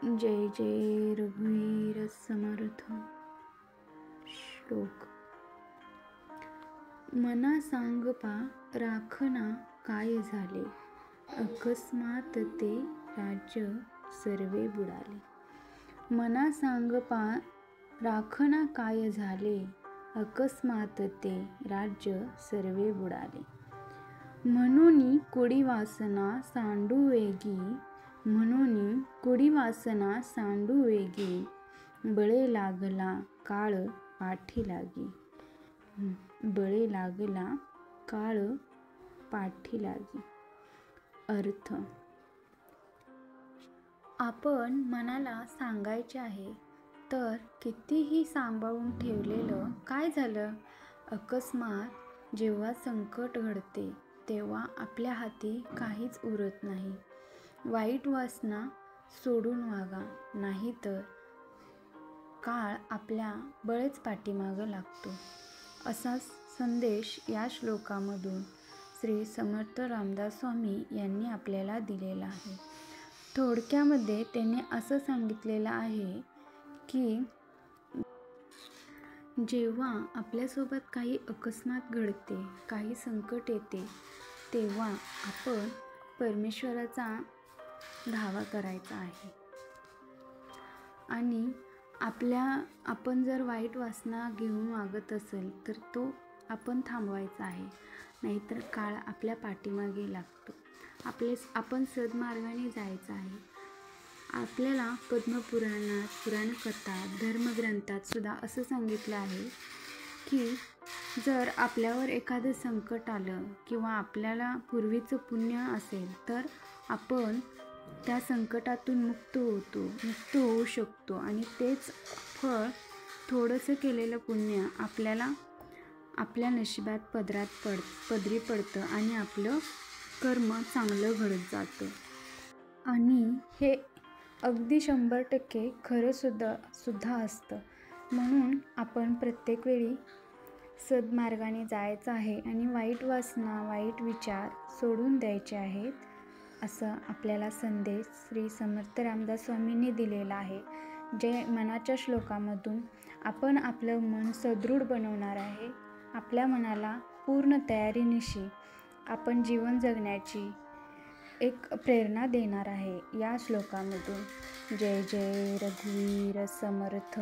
जय जय रघुवीर समर्थ. श्लोक. मना सांगपा राखना काय झाले, अकस्मात ते राज्य सर्वे बुडाले. मना सांगपा राखना काय झाले, अकस्मात ते राज्य सर्वे बुडाले. म्हणून कुडी वासना सांडू वेगी, म्हणून कुडी वासना सांडू वेगी, बळे लागला काळ पाठी लागी. बळे लागला काळ पाठी लागी. अर्थ. आपण मनाला सांगायचे आहे, तर कितीही सांभाळून ठेवलेलं काय झालं? अकस्मात जेव्हा संकट घडते तेव्हा आपल्या हाती काहीच उरत नाही. वाईट वासना सोडून वागा, नाहीतर काळ आपल्या बळेच पाठीमागं लागतो. असा संदेश या श्लोकामधून श्री समर्थ रामदास स्वामी यांनी आपल्याला दिलेला आहे. थोडक्यामध्ये त्यांनी असं सांगितलेलं आहे की जेव्हा आपल्यासोबत काही अकस्मात घडते, काही संकट येते, तेव्हा आपण परमेश्वराचा धावा करायचा आहे. आणि आपण जर वाईट वासना घेऊन वागत असेल तर तो आपण थांबवायचा आहे, नाहीतर काळ आपल्या पाठीमागे लागतो. आपण सद्मार्गाने जायचं आहे. आपल्याला पद्मपुराणात, पुराणकथा, धर्मग्रंथात सुद्धा असं सांगितलं आहे की जर आपल्यावर एखादं संकट आलं किंवा आपल्याला पूर्वीचं पुण्य असेल तर आपण त्या संकटातून मुक्त होऊ शकतो आणि तेच फळ, थोडंसं केलेलं पुण्य आपल्याला आपल्या नशिबात पदरी पडतं आणि आपलं कर्म चांगलं घडत जातं. आणि हे अगदी 100% खरं सुद्धा असतं. म्हणून आपण प्रत्येक वेळी सद्मार्गाने जायचं आहे आणि वाईट वासना, वाईट विचार सोडून द्यायचे आहेत, असं आपल्याला संदेश श्री समर्थ रामदास स्वामींनी दिलेला आहे. जे मनाच्या श्लोकामधून आपण आपलं मन सदृढ बनवणार आहे. आपल्या मनाला पूर्ण तयारीनिशी आपण जीवन जगण्याची एक प्रेरणा देणार आहे या श्लोकामधून. जय जय रघुवीर समर्थ.